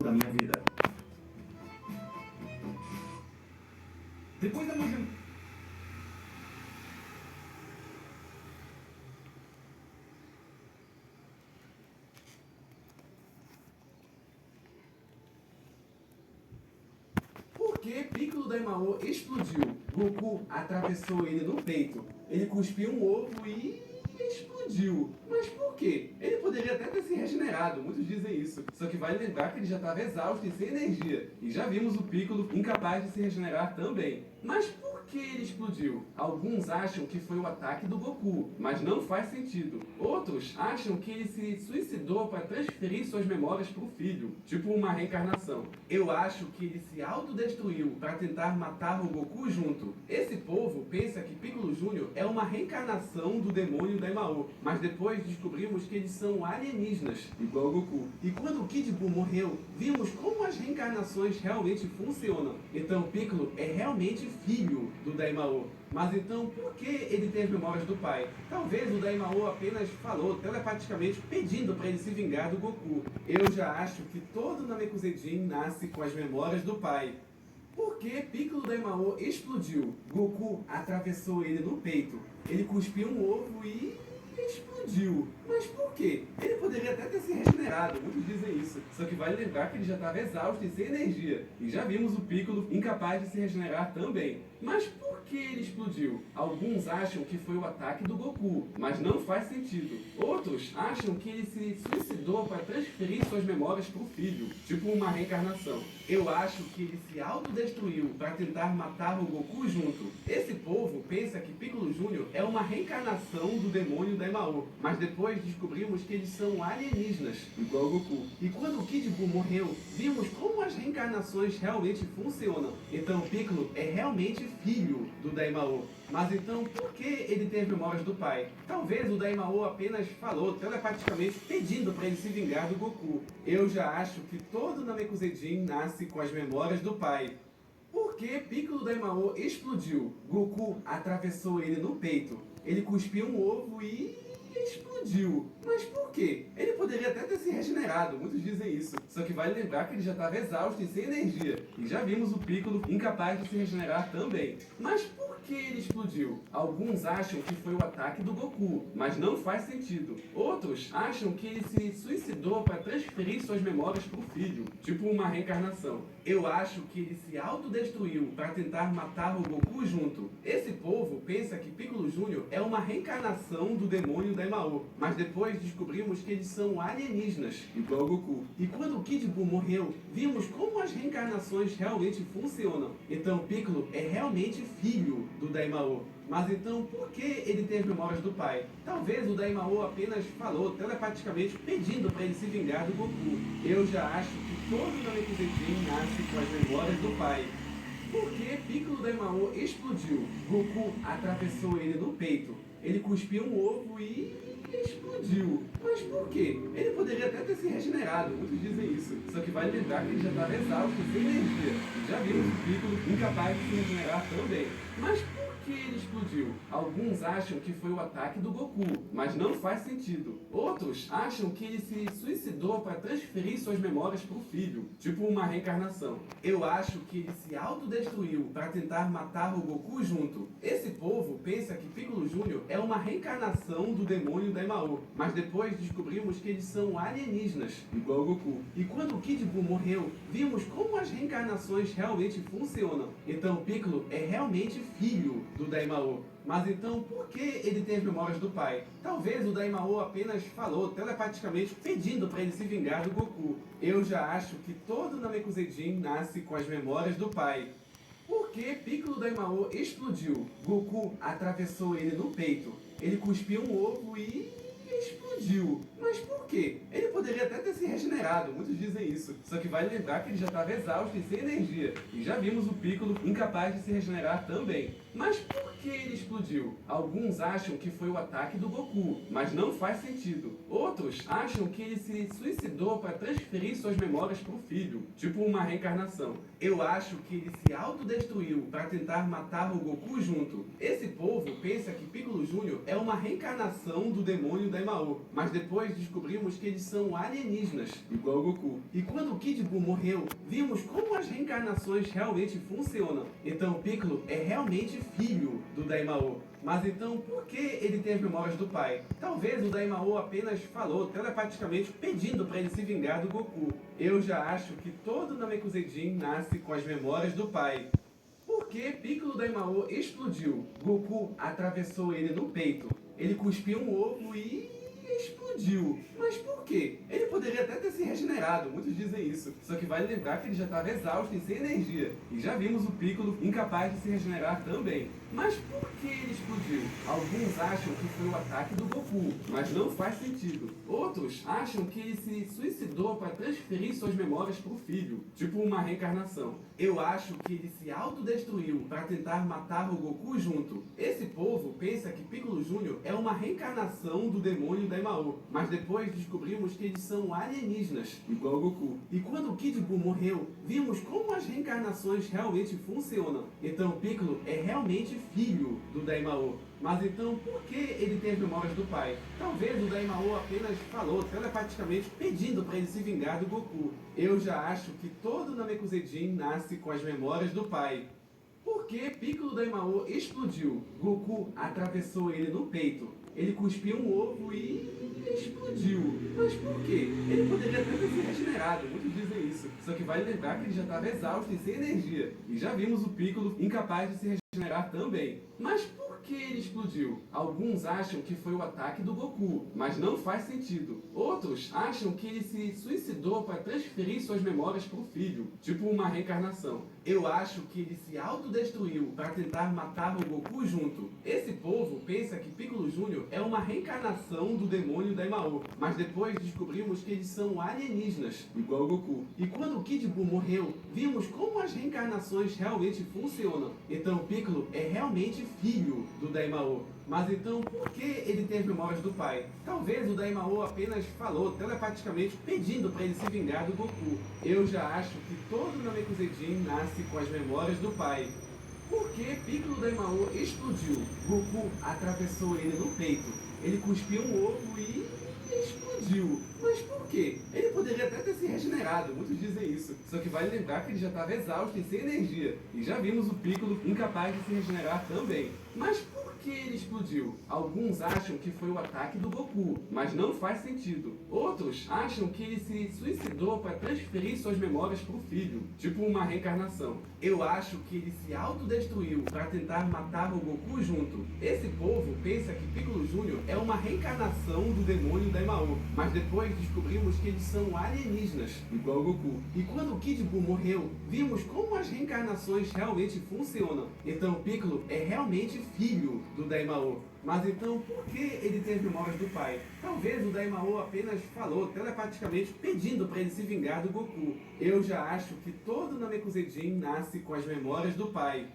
da minha vida. Depois da manhã. Por que Piccolo Daimao explodiu? Goku atravessou ele no peito. Ele cuspiu um ovo e explodiu. Mas por quê? Ele poderia até ter se regenerado, muitos dizem isso. Só que vale lembrar que ele já estava exausto e sem energia. E já vimos o Piccolo incapaz de se regenerar também. Mas por que ele explodiu? Alguns acham que foi o ataque do Goku, mas não faz sentido. Outros acham que ele se suicidou para transferir suas memórias para o filho, tipo uma reencarnação. Eu acho que ele se autodestruiu para tentar matar o Goku junto. Esse povo pensa que Piccolo Jr. é uma reencarnação do demônio Daimao, mas depois descobrimos que eles são alienígenas, igual o Goku. E quando o Kid Buu morreu, vimos como as reencarnações realmente funcionam. Então Piccolo é realmente filho do Daimao. Mas então, por que ele tem as memórias do pai? Talvez o Daimao apenas falou telepaticamente pedindo para ele se vingar do Goku. Eu já acho que todo Namekusei nasce com as memórias do pai. Por que Piccolo Daimao explodiu? Goku atravessou ele no peito. Ele cuspiu um ovo e explodiu. Mas por quê? Ele poderia até ter se regenerado, muitos dizem isso. Só que vale lembrar que ele já estava exausto e sem energia. E já vimos o Piccolo incapaz de se regenerar também. Mas por que ele explodiu? Alguns acham que foi o ataque do Goku, mas não faz sentido. Outros acham que ele se suicidou para transferir suas memórias para o filho, tipo uma reencarnação. Eu acho que ele se autodestruiu para tentar matar o Goku junto. Esse povo pensa que Piccolo Jr. é uma reencarnação do demônio Daimao, mas depois descobrimos que eles são alienígenas, igual o Goku. E quando o Kid Buu morreu, vimos como as reencarnações realmente funcionam. Então Piccolo é realmente filho do Daimao. Mas então, por que ele tem as memórias do pai? Talvez o Daimao apenas falou telepaticamente pedindo para ele se vingar do Goku. Eu já acho que todo Namekusei nasce com as memórias do pai. Por que Piccolo Daimao explodiu? Goku atravessou ele no peito. Ele cuspiu um ovo e explodiu. Mas por quê? Ele poderia até ter se regenerado, muitos dizem isso. Só que vale lembrar que ele já estava exausto e sem energia. E já vimos o Piccolo incapaz de se regenerar também. Mas por que ele explodiu? Alguns acham que foi o ataque do Goku, mas não faz sentido. Outros acham que ele se suicidou para transferir suas memórias para o filho, tipo uma reencarnação. Eu acho que ele se autodestruiu para tentar matar o Goku junto. Esse povo pensa que Piccolo Jr. é uma reencarnação do demônio Daimao, mas depois descobrimos que eles são alienígenas, igual o Goku. E quando o Kid Buu morreu, vimos como as reencarnações realmente funcionam. Então Piccolo é realmente filho do Daimao. Mas então, por que ele tem as memórias do pai? Talvez o Daimao apenas falou telepaticamente pedindo para ele se vingar do Goku. Eu já acho que todo Namekusei nasce com as memórias do pai. Por que Piccolo Daimao explodiu? Goku atravessou ele no peito. Ele cuspiu um ovo e explodiu. Mas por quê? Ele poderia até ter se regenerado, muitos dizem isso. Só que vale lembrar que ele já estava exausto e sem energia. E já vimos o Piccolo incapaz de se regenerar também. Mas por que ele explodiu? Alguns acham que foi o ataque do Goku, mas não faz sentido. Outros acham que ele se suicidou para transferir suas memórias para o filho, tipo uma reencarnação. Eu acho que ele se autodestruiu para tentar matar o Goku junto. Esse povo pensa que Piccolo Jr. é uma reencarnação do demônio Daimao, mas depois descobrimos que eles são alienígenas, igual o Goku. E quando o Kid Buu morreu, vimos como as reencarnações realmente funcionam. Então Piccolo é realmente filho do Daimao. Mas então, por que ele tem as memórias do pai? Talvez o Daimao apenas falou telepaticamente pedindo para ele se vingar do Goku. Eu já acho que todo Namekusei nasce com as memórias do pai. Por que Piccolo Daimao explodiu? Goku atravessou ele no peito. Ele cuspiu um ovo e explodiu. Mas por quê? Ele poderia até ter se regenerado, muitos dizem isso. Só que vale lembrar que ele já estava exausto e sem energia. E já vimos o Piccolo incapaz de se regenerar também. Mas por que ele explodiu? Alguns acham que foi o ataque do Goku, mas não faz sentido. Outros acham que ele se suicidou para transferir suas memórias para o filho, tipo uma reencarnação. Eu acho que ele se autodestruiu para tentar matar o Goku junto. Esse povo pensa que Piccolo Jr. é uma reencarnação do demônio Daimao, mas depois depois descobrimos que eles são alienígenas, igual o Goku. E quando o Kid Buu morreu, vimos como as reencarnações realmente funcionam. Então Piccolo é realmente filho do Daimao. Mas então, por que ele tem as memórias do pai? Talvez o Daimao apenas falou telepaticamente pedindo para ele se vingar do Goku. Eu já acho que todo Namekusei nasce com as memórias do pai. Por que Piccolo Daimao explodiu? Goku atravessou ele no peito. Ele cuspiu um ovo e explodiu. Mas por quê? Ele poderia até ter se regenerado, muitos dizem isso. Só que vale lembrar que ele já estava exausto e sem energia. E já vimos o Piccolo incapaz de se regenerar também. Mas por que ele explodiu? Alguns acham que foi o ataque do Goku, mas não faz sentido. Outros acham que ele se suicidou para transferir suas memórias para o filho, tipo uma reencarnação. Eu acho que ele se autodestruiu para tentar matar o Goku junto. Esse povo pensa que Piccolo Jr. é uma reencarnação do demônio Daimao, mas depois descobrimos que eles são alienígenas, igual o Goku. E quando o Kid Buu morreu, vimos como as reencarnações realmente funcionam. Então Piccolo é realmente filho do Daimao. Mas então, por que ele tem as memórias do pai? Talvez o Daimao apenas falou telepaticamente pedindo para ele se vingar do Goku. Eu já acho que todo Namekusei nasce com as memórias do pai. Por que Piccolo Daimao explodiu? Goku atravessou ele no peito. Ele cuspiu um ovo e explodiu. Mas por quê? Ele poderia até ter se regenerado, muitos dizem isso. Só que vale lembrar que ele já estava exausto e sem energia. E já vimos o Piccolo incapaz de se regenerar também. Mas por que ele explodiu? Alguns acham que foi o ataque do Goku, mas não faz sentido. Outros acham que ele se suicidou para transferir suas memórias para o filho, tipo uma reencarnação. Eu acho que ele se autodestruiu para tentar matar o Goku junto. Esse povo pensa que Piccolo Jr. é uma reencarnação do demônio Daimao, mas depois descobrimos que eles são alienígenas, igual o Goku. E quando o Kid Buu morreu, vimos como as reencarnações realmente funcionam. Então Piccolo é realmente filho do Daimao. Mas então, por que ele tem as memórias do pai? Talvez o Daimao apenas falou telepaticamente pedindo para ele se vingar do Goku. Eu já acho que todo Namekusei nasce com as memórias do pai. Por que Piccolo Daimao explodiu? Goku atravessou ele no peito. Ele cuspiu um ovo e explodiu. Mas por quê? Ele poderia até ter se regenerado, muitos dizem isso. Só que vale lembrar que ele já estava exausto e sem energia. E já vimos o Piccolo incapaz de se regenerar também. Mas por que ele explodiu? Alguns acham que foi o ataque do Goku, mas não faz sentido. Outros acham que ele se suicidou para transferir suas memórias para o filho, tipo uma reencarnação. Eu acho que ele se autodestruiu para tentar matar o Goku junto. Esse povo pensa que Piccolo Jr. é uma reencarnação do demônio Daimao, mas depois descobrimos que eles são alienígenas, igual o Goku. E quando o Kid Buu morreu, vimos como as reencarnações realmente funcionam. Então Piccolo é realmente filho do Daimao. Mas então, por que ele tem as memórias do pai? Talvez o Daimao apenas falou telepaticamente pedindo para ele se vingar do Goku. Eu já acho que todo Namekusei nasce com as memórias do pai.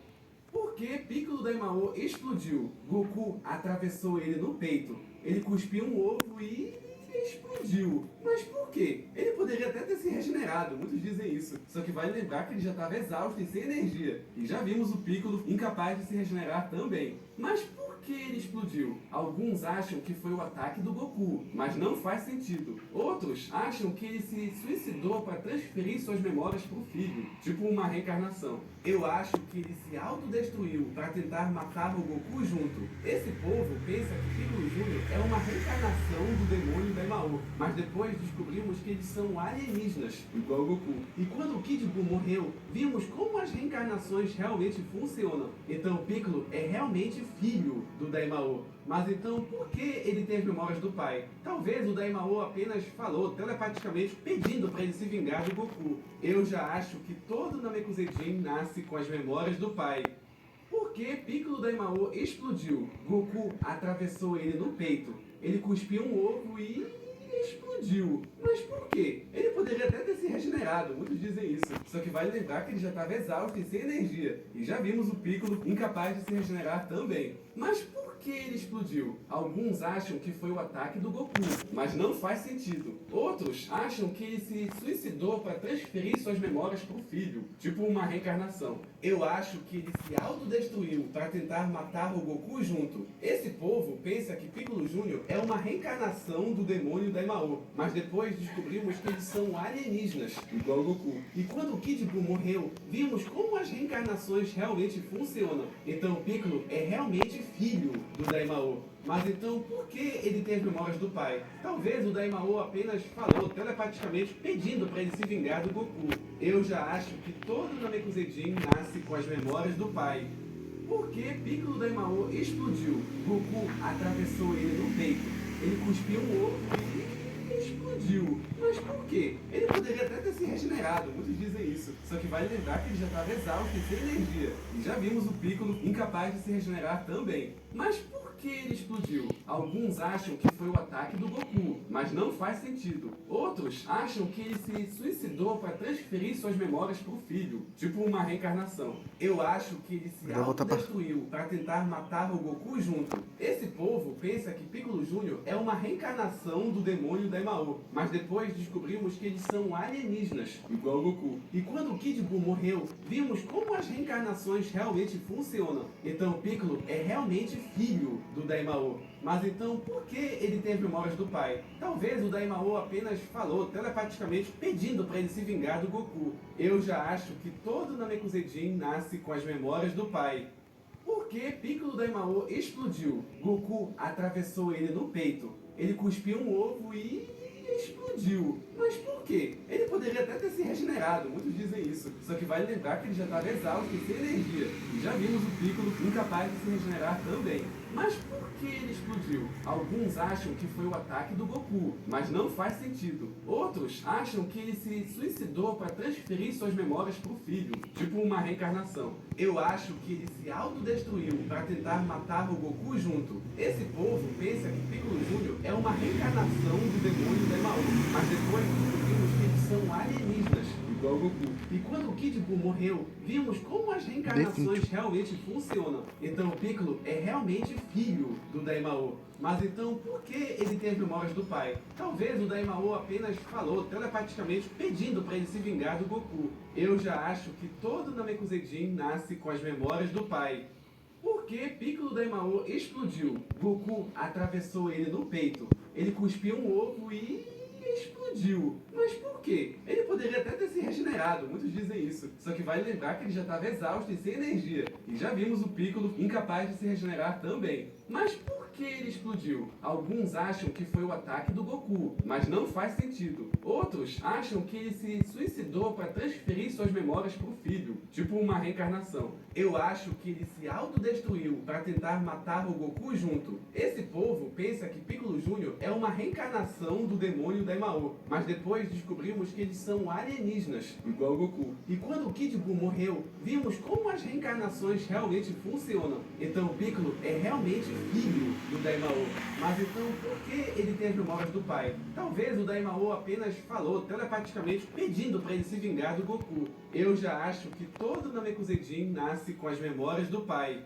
Por que Piccolo Daimao explodiu? Goku atravessou ele no peito. Ele cuspiu um ovo e explodiu. Mas por quê? Ele poderia até ter se regenerado, muitos dizem isso. Só que vale lembrar que ele já estava exausto e sem energia. E já vimos o Piccolo incapaz de se regenerar também. Mas por que ele explodiu? Alguns acham que foi o ataque do Goku, mas não faz sentido. Outros acham que ele se suicidou para transferir suas memórias para o filho, tipo uma reencarnação. Eu acho que ele se autodestruiu para tentar matar o Goku junto. Esse povo pensa que Piccolo Jr. é uma reencarnação do demônio Daimao, mas depois descobrimos que eles são alienígenas, igual o Goku. E quando o Kid Buu morreu, vimos como as reencarnações realmente funcionam. Então Piccolo é realmente filho do Daimao. Mas então, por que ele tem as memórias do pai? Talvez o Daimao apenas falou telepaticamente pedindo para ele se vingar do Goku. Eu já acho que todo Namekusei nasce com as memórias do pai. Por que Piccolo Daimao explodiu? Goku atravessou ele no peito. Ele cuspiu um ovo e explodiu. explodiu. Mas por quê? Ele poderia até ter se regenerado, muitos dizem isso. Só que vale lembrar que ele já estava exausto e sem energia. E já vimos o Piccolo incapaz de se regenerar também. Mas por que ele explodiu? Alguns acham que foi o ataque do Goku, mas não faz sentido. Outros acham que ele se suicidou para transferir suas memórias para o filho, tipo uma reencarnação. Eu acho que ele se autodestruiu para tentar matar o Goku junto. Esse povo pensa que Piccolo Jr. é uma reencarnação do demônio Daimao, mas depois descobrimos que eles são alienígenas, igual o Goku. E quando o Kid Buu morreu, vimos como as reencarnações realmente funcionam. Então Piccolo é realmente filho do Daimao. Mas então, por que ele tem as memórias do pai? Talvez o Daimao apenas falou telepaticamente pedindo para ele se vingar do Goku. Eu já acho que todo Namekusei nasce com as memórias do pai. Por que Piccolo Daimao explodiu? Goku atravessou ele no peito. Ele cuspiu um ovo e explodiu. Mas por quê? Ele poderia até ter se regenerado, muitos dizem isso. Só que vale lembrar que ele já estava exausto e sem energia. E já vimos o Piccolo incapaz de se regenerar também. Mas por que ele explodiu? Alguns acham que foi o ataque do Goku, mas não faz sentido. Outros acham que ele se suicidou para transferir suas memórias para o filho, tipo uma reencarnação. Eu acho que ele se autodestruiu para tentar matar o Goku junto. Esse povo pensa que Piccolo Jr. é uma reencarnação do demônio Daimao, mas depois descobrimos que eles são alienígenas, igual o Goku. E quando o Kid Buu morreu, vimos como as reencarnações realmente funcionam. Então Piccolo é realmente filho do Daimao. Mas então, por que ele tem as memórias do pai? Talvez o Daimao apenas falou telepaticamente pedindo para ele se vingar do Goku. Eu já acho que todo Namekusei nasce com as memórias do pai. Por que Piccolo Daimao explodiu? Goku atravessou ele no peito. Ele cuspiu um ovo e explodiu. Mas por quê? Ele poderia até ter se regenerado, muitos dizem isso. Só que vale lembrar que ele já estava exausto e sem energia. E já vimos o Piccolo incapaz de se regenerar também. Mas por que ele explodiu? Alguns acham que foi o ataque do Goku, mas não faz sentido. Outros acham que ele se suicidou para transferir suas memórias para o filho, tipo uma reencarnação. Eu acho que ele se autodestruiu para tentar matar o Goku junto. Esse povo pensa que Piccolo Jr. é uma reencarnação do demônio Daimao, mas depois descobrimos que eles são alienígenas, igual o Goku. E quando o Kid Buu morreu, vimos como as reencarnações realmente funcionam. Então o Piccolo é realmente filho do Daimao. Mas então, por que ele tem as memórias do pai? Talvez o Daimao apenas falou telepaticamente pedindo para ele se vingar do Goku. Eu já acho que todo Namekusei nasce com as memórias do pai. Por que Piccolo Daimao explodiu? Goku atravessou ele no peito. Ele cuspiu um ovo e explodiu. Mas por quê? Ele poderia até ter se regenerado, muitos dizem isso. Só que vale lembrar que ele já estava exausto e sem energia. E já vimos o Piccolo incapaz de se regenerar também. Mas por que ele explodiu? Alguns acham que foi o ataque do Goku, mas não faz sentido. Outros acham que ele se suicidou para transferir suas memórias para o filho, tipo uma reencarnação. Eu acho que ele se autodestruiu para tentar matar o Goku junto. Esse povo pensa que Piccolo Jr. é uma reencarnação do demônio Daimao, mas depois descobrimos que eles são alienígenas, igual o Goku. E quando o Kid Buu morreu, vimos como as reencarnações realmente funcionam. Então Piccolo é realmente filho do Daimao. Mas então, por que ele tem as memórias do pai? Talvez o Daimao apenas falou telepaticamente pedindo para ele se vingar do Goku. Eu já acho que todo Namekusei nasce com as memórias do pai.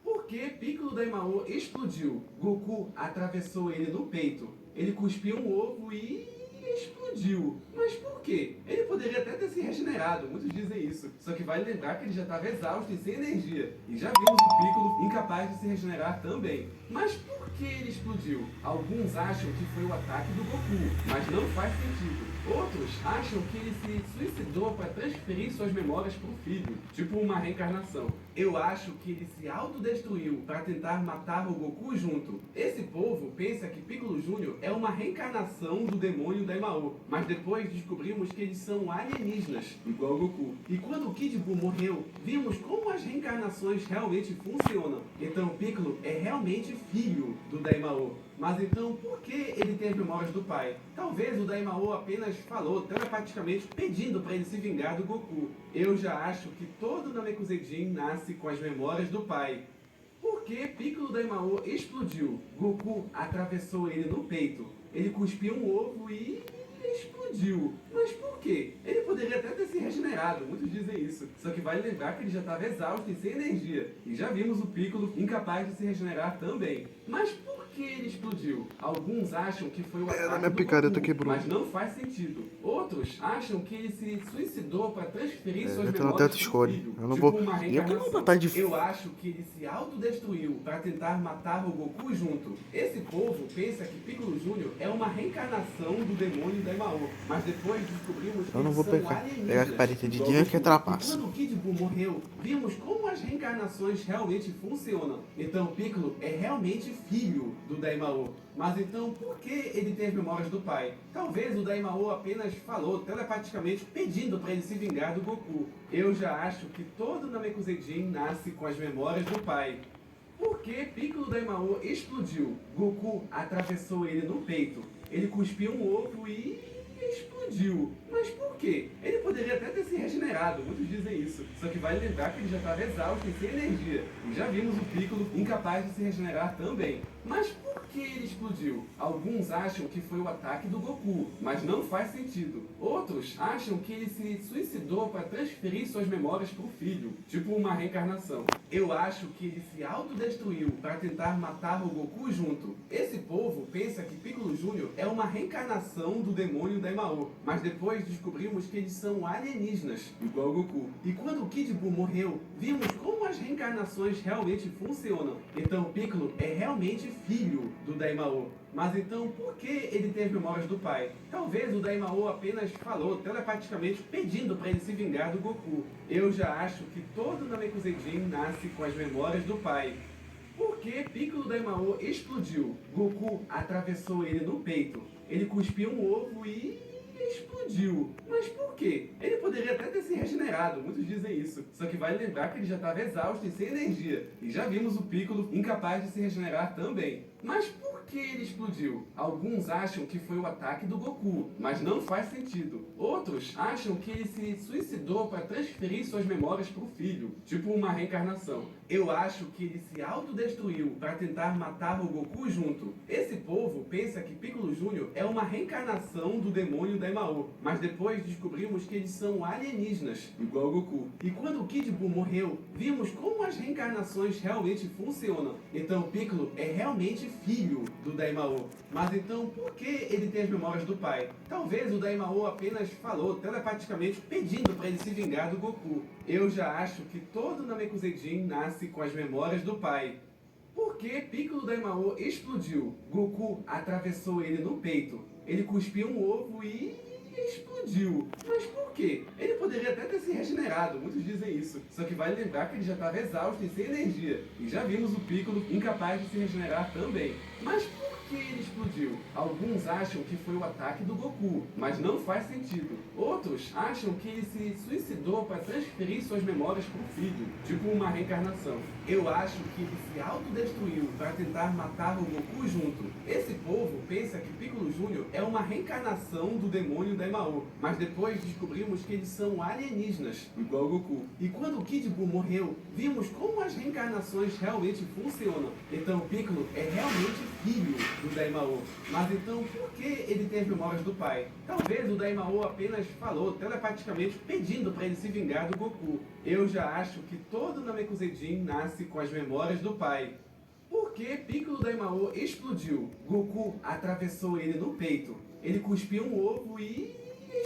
Por que Piccolo Daimao explodiu? Goku atravessou ele no peito. Ele cuspiu um ovo e explodiu. Mas por quê? Ele poderia até ter se regenerado, muitos dizem isso. Só que vale lembrar que ele já estava exausto e sem energia. E já vimos o Piccolo incapaz de se regenerar também. Mas por que ele explodiu? Alguns acham que foi o ataque do Goku, mas não faz sentido. Outros acham que ele se suicidou para transferir suas memórias para o filho, tipo uma reencarnação. Eu acho que ele se autodestruiu para tentar matar o Goku junto. Esse povo pensa que Piccolo Jr. é uma reencarnação do demônio Daimao, mas depois descobrimos que eles são alienígenas, igual o Goku. E quando o Kid Buu morreu, vimos como as reencarnações realmente funcionam. Então Piccolo é realmente filho do Daimao. Mas então, por que ele tem as memórias do pai? Talvez o Daimao apenas falou telepaticamente pedindo para ele se vingar do Goku. Eu já acho que todo Namekusei nasce com as memórias do pai. Por que Piccolo Daimao explodiu? Goku atravessou ele no peito. ele cuspiu um ovo e explodiu. Mas por quê? Ele poderia até ter se regenerado, muitos dizem isso. Só que vale lembrar que ele já estava exausto e sem energia. E já vimos o Piccolo incapaz de se regenerar também. Mas por que ele explodiu? Alguns acham que foi o ataque minha do picareta Goku, quebrou. mas não faz sentido. Outros acham que ele se suicidou para transferir suas já tem uma memórias teta pro escolhe. filho. Eu não Tipo vou. uma Nem porque eu reencarnação. vou botar de. Eu acho que ele se autodestruiu para tentar matar o Goku junto. Esse povo pensa que Piccolo Jr. é uma reencarnação do demônio Daimao, mas depois descobrimos que Eu não eles vou são pegar alienígenas. a careta de igual dia Goku. que é trapaça. E quando o Kid Buu morreu, vimos como as reencarnações realmente funcionam. Então Piccolo é realmente filho do Daimao. Mas então, por que ele tem as memórias do pai? Talvez o Daimao apenas falou telepaticamente pedindo para ele se vingar do Goku. Eu já acho que todo Namekusei-jin nasce com as memórias do pai. Por que Piccolo Daimao explodiu? Goku atravessou ele no peito. Ele cuspiu um ovo e explodiu. Mas por quê? Ele poderia até ter se regenerado, muitos dizem isso. Só que vale lembrar que ele já estava exausto e sem energia. E já vimos o Piccolo incapaz de se regenerar também. Mas por que ele explodiu? Alguns acham que foi o ataque do Goku, mas não faz sentido. Outros acham que ele se suicidou para transferir suas memórias para o filho, tipo uma reencarnação. Eu acho que ele se autodestruiu para tentar matar o Goku junto. Esse povo pensa que Piccolo Jr. é uma reencarnação do demônio Daimao, mas depois descobrimos que eles são alienígenas, igual Goku. E quando o Kid Buu morreu, vimos como as reencarnações realmente funcionam. Então Piccolo é realmente filho do Daimao. Mas então, por que ele tem as memórias do pai? Talvez o Daimao apenas falou telepaticamente pedindo para ele se vingar do Goku. Eu já acho que todo Namekusei-jin nasce com as memórias do pai. Por que Piccolo Daimao explodiu? Goku atravessou ele no peito. Ele cuspiu um ovo e explodiu. Mas por quê? Ele poderia até ter se regenerado, muitos dizem isso. Só que vale lembrar que ele já estava exausto e sem energia. E já vimos o Piccolo incapaz de se regenerar também. Mas por que ele explodiu? Alguns acham que foi o ataque do Goku, mas não faz sentido. Outros acham que ele se suicidou para transferir suas memórias para o filho, tipo uma reencarnação. Eu acho que ele se autodestruiu para tentar matar o Goku junto. Esse povo pensa que Piccolo Jr. é uma reencarnação do demônio Daimao, mas depois descobrimos que eles são alienígenas, igual Goku. E quando o Kid Buu morreu, vimos como as reencarnações realmente funcionam. Então Piccolo é realmente filho do Daimao. Mas então, por que ele tem as memórias do pai? Talvez o Daimao apenas falou telepaticamente pedindo para ele se vingar do Goku. Eu já acho que todo Namekusei-jin nasce com as memórias do pai. Por que Piccolo Daimao explodiu? Goku atravessou ele no peito. Ele cuspiu um ovo e explodiu. Mas por quê? Ele poderia até ter se regenerado, muitos dizem isso. Só que vale lembrar que ele já estava exausto e sem energia. E já vimos o Piccolo incapaz de se regenerar também. Mas por que ele explodiu? Alguns acham que foi o ataque do Goku, mas não faz sentido. Outros acham que ele se suicidou para transferir suas memórias para o filho, tipo uma reencarnação. Eu acho que ele se autodestruiu para tentar matar o Goku junto. Esse povo pensa que Piccolo Jr. é uma reencarnação do demônio Daimao, mas depois descobrimos que eles são alienígenas, igual Goku. E quando o Kid Buu morreu, vimos como as reencarnações realmente funcionam. Então Piccolo é realmente filho do Daimao. Mas então, por que ele tem as memórias do pai? Talvez o Daimao apenas falou telepaticamente pedindo para ele se vingar do Goku. Eu já acho que todo Namekusei-jin nasce com as memórias do pai. Por que Piccolo Daimao explodiu? Goku atravessou ele no peito. Ele cuspiu um ovo e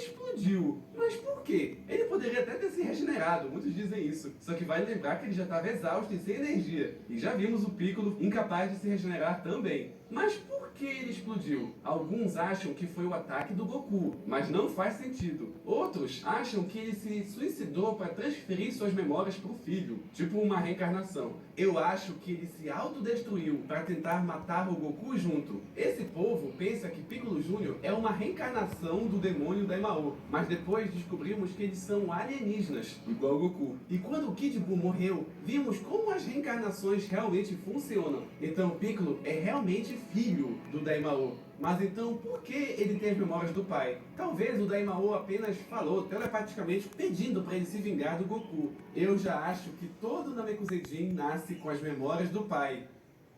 explodiu. Mas por quê? Ele poderia até ter se regenerado, muitos dizem isso. Só que vale lembrar que ele já estava exausto e sem energia. E já vimos o Piccolo incapaz de se regenerar também. Mas por que ele explodiu? Alguns acham que foi o ataque do Goku, mas não faz sentido. Outros acham que ele se suicidou para transferir suas memórias para o filho, tipo uma reencarnação. Eu acho que ele se autodestruiu para tentar matar o Goku junto. Esse povo pensa que Piccolo Jr. é uma reencarnação do demônio Daimao, mas depois descobrimos que eles são alienígenas, igual Goku. E quando o Kid Buu morreu, vimos como as reencarnações realmente funcionam. Então Piccolo é realmente filho do Daimao. Mas então, por que ele tem as memórias do pai? Talvez o Daimao apenas falou telepaticamente pedindo para ele se vingar do Goku. Eu já acho que todo Namekusei-jin nasce com as memórias do pai.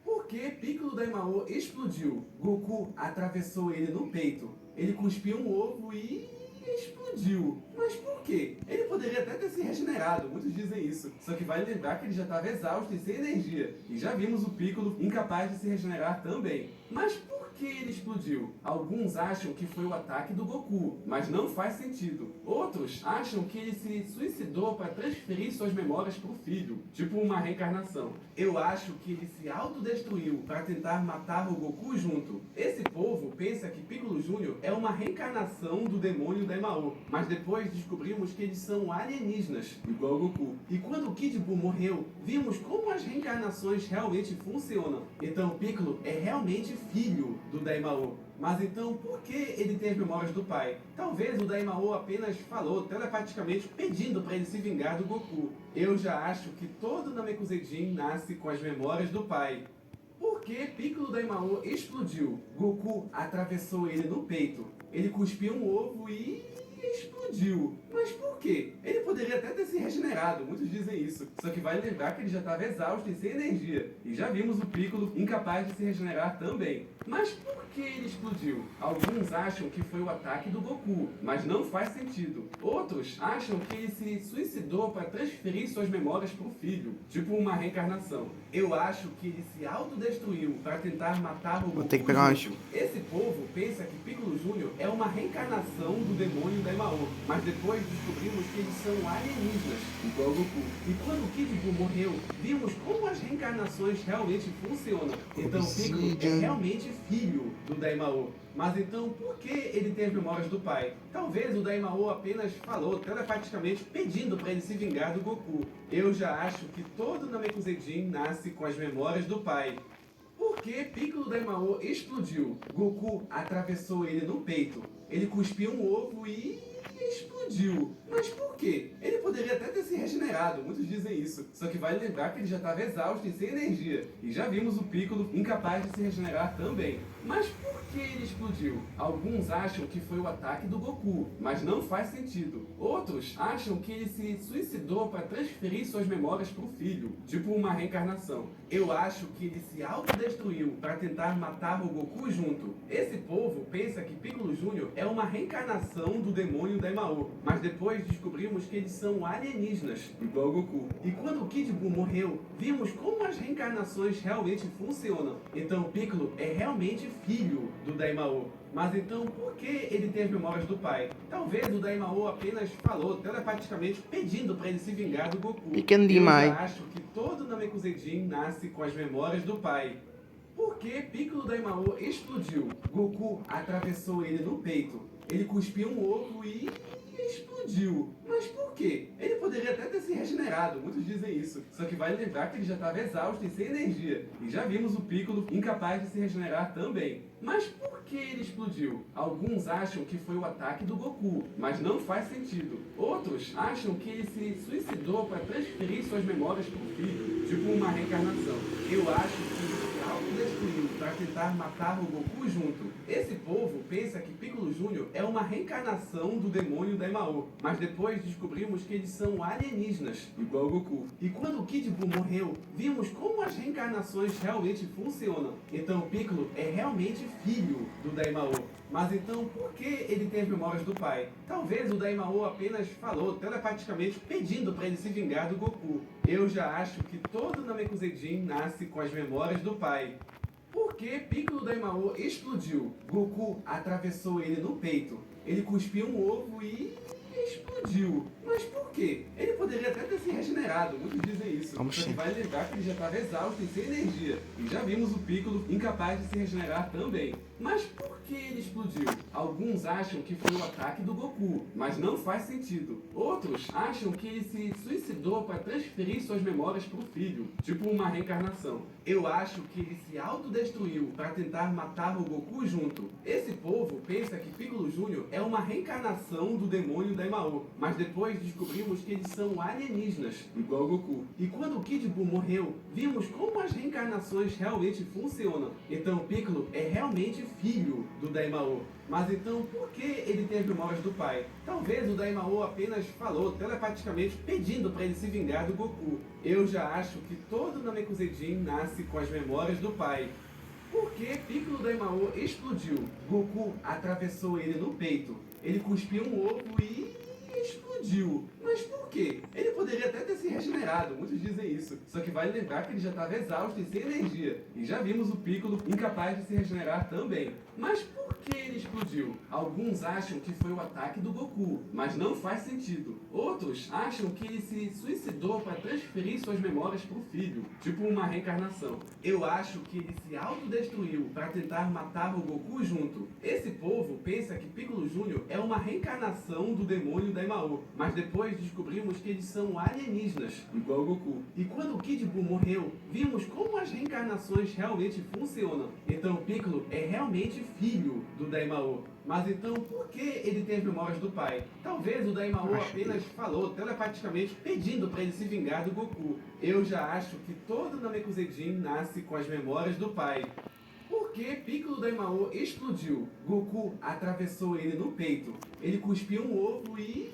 Por que Piccolo Daimao explodiu? Goku atravessou ele no peito. Ele cuspiu um ovo e explodiu. Mas por quê? Ele poderia até ter se regenerado, muitos dizem isso. Só que vale lembrar que ele já estava exausto e sem energia. E já vimos o Piccolo incapaz de se regenerar também. Mas por que ele explodiu? Alguns acham que foi o ataque do Goku, mas não faz sentido. Outros acham que ele se suicidou para transferir suas memórias para o filho, tipo uma reencarnação. Eu acho que ele se autodestruiu para tentar matar o Goku junto. Esse povo pensa que Piccolo Jr. é uma reencarnação do demônio Daimao, mas depois descobrimos que eles são alienígenas, igual o Goku. E quando o Kid Buu morreu, vimos como as reencarnações realmente funcionam. Então Piccolo é realmente filho do Daimao. Mas então, por que ele tem as memórias do pai? Talvez o Daimao apenas falou telepaticamente pedindo para ele se vingar do Goku. Eu já acho que todo Namekusei-jin nasce com as memórias do pai. Por que Piccolo Daimao explodiu? Goku atravessou ele no peito. Ele cuspiu um ovo e explodiu. Mas por quê? Ele poderia até ter se regenerado, muitos dizem isso. Só que vale lembrar que ele já estava exausto e sem energia. E já vimos o Piccolo incapaz de se regenerar também. Mas por que ele explodiu? Alguns acham que foi o ataque do Goku, mas não faz sentido. Outros acham que ele se suicidou para transferir suas memórias para o filho, tipo uma reencarnação. Eu acho que ele se autodestruiu para tentar matar o Goku. Vou ter que pegar junto. Esse povo pensa que Piccolo Jr. é uma reencarnação do demônio Daimao, mas depois descobrimos que eles são alienígenas, igual o Goku. E quando o Kid Buu morreu, vimos como as reencarnações realmente funcionam. Então Piccolo é realmente filho do Daimao. Mas então, por que ele tem as memórias do pai? Talvez o Daimao apenas falou telepaticamente pedindo para ele se vingar do Goku. Eu já acho que todo Namekusei-jin nasce com as memórias do pai. Por que Piccolo Daimao explodiu? Goku atravessou ele no peito. Ele cuspiu um ovo e explodiu. Mas por quê? Ele poderia até ter se regenerado, muitos dizem isso. Só que vale lembrar que ele já estava exausto e sem energia. E já vimos o Piccolo incapaz de se regenerar também. Mas por que ele explodiu? Alguns acham que foi o ataque do Goku, mas não faz sentido. Outros acham que ele se suicidou para transferir suas memórias para o filho, tipo uma reencarnação. Eu acho que ele se autodestruiu para tentar matar o Goku junto. Esse povo pensa que Piccolo Jr. é uma reencarnação do demônio Daimao, mas depois descobrimos que eles são alienígenas, igual o Goku. E quando o Kid Buu morreu, vimos como as reencarnações realmente funcionam. Então Piccolo é realmente filho do Daimao. Mas então, por que ele tem as memórias do pai? Talvez o Daimao apenas falou telepaticamente pedindo para ele se vingar do Goku. Pequeno Eu demais. já acho que todo Namekusei-jin nasce com as memórias do pai. Por que Piccolo Daimao explodiu? Goku atravessou ele no peito. Ele cuspiu um ovo e explodiu. Mas por quê? Ele poderia até ter se regenerado, muitos dizem isso. Só que vale lembrar que ele já estava exausto e sem energia. E já vimos o Piccolo incapaz de se regenerar também. Mas por que ele explodiu? Alguns acham que foi o ataque do Goku, mas não faz sentido. Outros acham que ele se suicidou para transferir suas memórias para o filho, tipo uma reencarnação. Eu acho que ele se autodestruiu para tentar matar o Goku junto. Esse povo pensa que Piccolo Jr. é uma reencarnação do demônio Daimao, mas depois descobrimos que eles são alienígenas, igual o Goku. E quando o Kid Buu morreu, vimos como as reencarnações realmente funcionam. Então Piccolo é realmente filho do Daimao. Mas então, por que ele tem as memórias do pai? Talvez o Daimao apenas falou telepaticamente pedindo para ele se vingar do Goku. Eu já acho que todo Namekusei-jin nasce com as memórias do pai. Por que Piccolo Daimao explodiu? Goku atravessou ele no peito. Ele cuspiu um ovo e explodiu. Mas por quê? Ele poderia até ter se regenerado, muitos dizem isso. Como Só que assim? vale lembrar que ele já estava exausto e sem energia. E já vimos o Piccolo incapaz de se regenerar também. Mas por que ele explodiu? Alguns acham que foi o ataque do Goku, mas não faz sentido. Outros acham que ele se suicidou para transferir suas memórias para o filho, tipo uma reencarnação. Eu acho que ele se autodestruiu para tentar matar o Goku junto. Esse povo pensa que Piccolo Jr. é uma reencarnação do demônio Daimao, mas depois descobrimos que eles são alienígenas, igual o Goku. E quando o Kid Buu morreu, vimos como as reencarnações realmente funcionam. Então Piccolo é realmente filho do Daimao. Mas então, por que ele tem as memórias do pai? Talvez o Daimao apenas falou telepaticamente pedindo para ele se vingar do Goku. Eu já acho que todo Namekusei-jin nasce com as memórias do pai. Por que Piccolo Daimao explodiu? Goku atravessou ele no peito. Ele cuspiu um ovo e explodiu. Mas por quê? Ele poderia até ter se regenerado, muitos dizem isso. Só que vale lembrar que ele já estava exausto e sem energia. E já vimos o Piccolo incapaz de se regenerar também. Mas por que ele explodiu? Alguns acham que foi o ataque do Goku, mas não faz sentido. Outros acham que ele se suicidou para transferir suas memórias para o filho, tipo uma reencarnação. Eu acho que ele se autodestruiu para tentar matar o Goku junto. Esse povo pensa que Piccolo Júnior é uma reencarnação do demônio Daimao, mas depois descobrimos que eles são alienígenas, igual o Goku. E quando o Kid Buu morreu, vimos como as reencarnações realmente funcionam. Então Piccolo é realmente filho do Daimao. Mas então, por que ele tem as memórias do pai? Talvez o Daimao apenas falou telepaticamente pedindo para ele se vingar do Goku. Eu já acho que todo Namekusei-jin nasce com as memórias do pai. Por que Piccolo Daimao explodiu? Goku atravessou ele no peito. Ele cuspiu um ovo e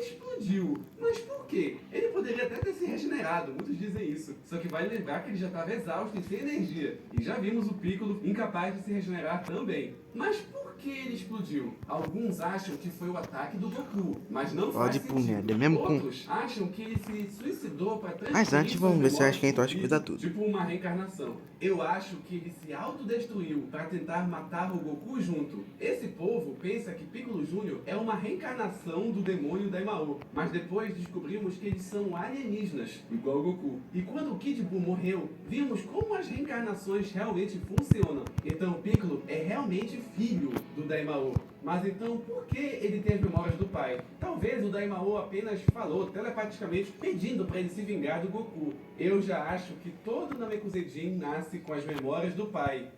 explodiu. Mas por quê? Ele poderia até ter se regenerado, muitos dizem isso. Só que vale lembrar que ele já estava exausto e sem energia. E já vimos o Piccolo incapaz de se regenerar também. Mas por que ele explodiu? Alguns acham que foi o ataque do Goku, mas não faz sentido. Outros acham que ele se suicidou para transferir. Mas antes vamos ver se acha que a gente cuida tudo. Tipo uma reencarnação. Eu acho que ele se autodestruiu para tentar matar o Goku junto. Esse povo pensa que Piccolo Júnior é uma reencarnação do demônio Daimao, mas depois descobrimos que eles são alienígenas, igual o Goku. E quando o Kid Buu morreu, vimos como as reencarnações realmente funcionam. Então Piccolo é realmente filho do Daimao. Mas então, por que ele tem as memórias do pai? Talvez o Daimao apenas falou telepaticamente pedindo para ele se vingar do Goku. Eu já acho que todo Namekusei-jin nasce com as memórias do pai.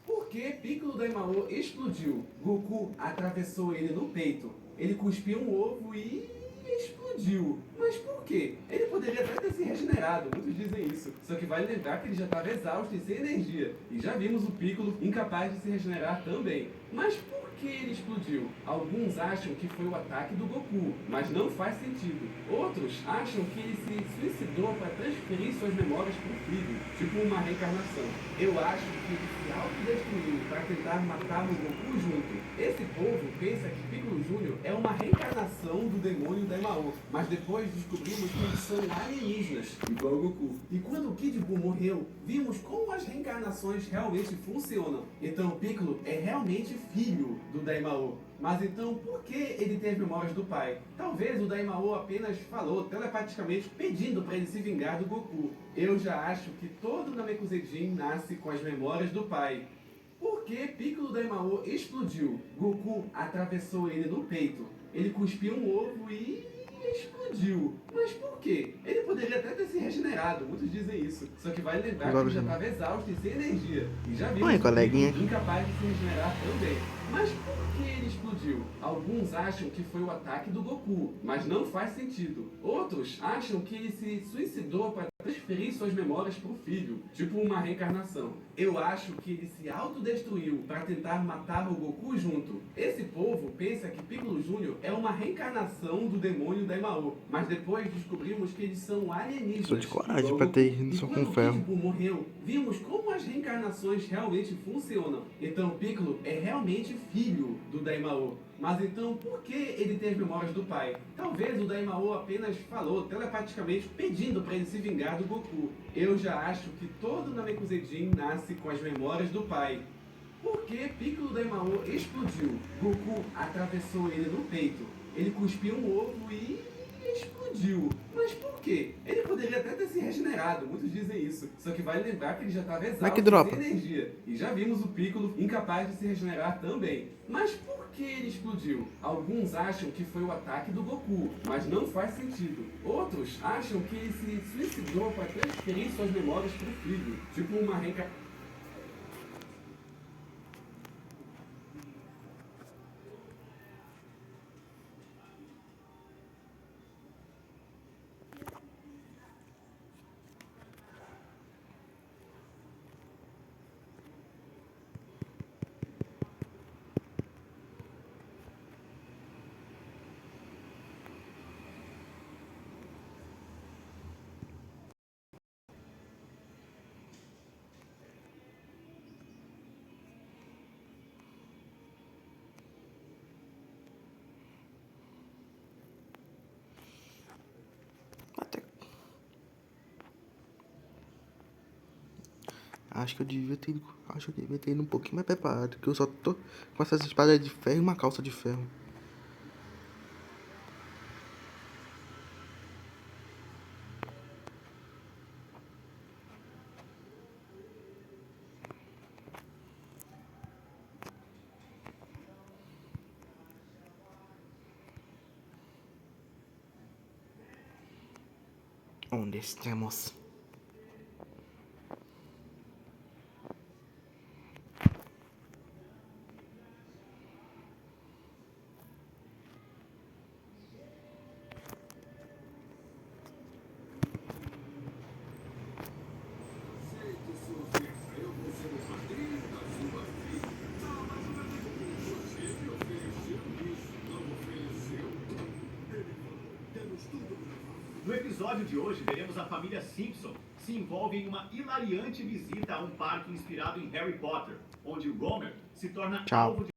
Por que Piccolo Daimao explodiu? Goku atravessou ele no peito. Ele cuspiu um ovo e explodiu. Mas por quê? Ele poderia até ter se regenerado, muitos dizem isso. Só que vale lembrar que ele já estava exausto e sem energia. E já vimos o Piccolo incapaz de se regenerar também. Mas por que ele explodiu? Alguns acham que foi o ataque do Goku, mas não faz sentido. Outros acham que ele se suicidou para transferir suas memórias para o filho, tipo uma reencarnação. Eu acho que ele se autodestruiu para tentar matar o Goku junto. Esse povo pensa que Piccolo Júnior é uma reencarnação do demônio Daimao, mas depois descobrimos que eles são alienígenas, igual o Goku. E quando o Kid Buu morreu, vimos como as reencarnações realmente funcionam. Então Piccolo é realmente filho do Daimao. Mas então, por que ele tem as memórias do pai? Talvez o Daimao apenas falou telepaticamente pedindo para ele se vingar do Goku. Eu já acho que todo Namekusei-jin nasce com as memórias do pai. Por que Piccolo Daimao explodiu? Goku atravessou ele no peito. Ele cuspiu um ovo e explodiu. Mas por quê? Ele poderia até ter se regenerado, muitos dizem isso. Só que vale lembrar que ele já estava exausto e sem energia. E já vimos o incapaz de se regenerar também. Mas por que ele explodiu? Alguns acham que foi o ataque do Goku, mas não faz sentido. Outros acham que ele se suicidou para transferir suas memórias para o filho, tipo uma reencarnação. Eu acho que ele se autodestruiu para tentar matar o Goku junto. Esse povo pensa que Piccolo Júnior é uma reencarnação do demônio Daimao, mas depois descobrimos que eles são alienígenas. Sou de coragem para ter ido só com ferro. E quando o Kid Buu morreu, vimos como as reencarnações realmente funcionam. Então Piccolo é realmente filho do Daimao. Mas então, por que ele tem as memórias do pai? Talvez o Daimao apenas falou telepaticamente pedindo para ele se vingar do Goku. Eu já acho que todo Namekusei-jin nasce com as memórias do pai. Por que Piccolo Daimao explodiu? Goku atravessou ele no peito. Ele cuspiu um ovo e explodiu. Mas por quê? Ele poderia até ter se regenerado, muitos dizem isso. Só que vale lembrar que ele já estava exausto e sem energia. E já vimos o Piccolo incapaz de se regenerar também. Mas por que ele explodiu? Alguns acham que foi o ataque do Goku, mas não faz sentido. Outros acham que ele se suicidou para transferir suas memórias para o filho, tipo uma reencarnação. Acho que eu devia ter ido, acho que eu devia ter ido um pouquinho mais preparado, porque eu só tô com essas espadas de ferro e uma calça de ferro. Onde estamos? No episódio de hoje, veremos a família Simpson se envolve em uma hilariante visita a um parque inspirado em Harry Potter, onde Homer se torna Tchau. alvo de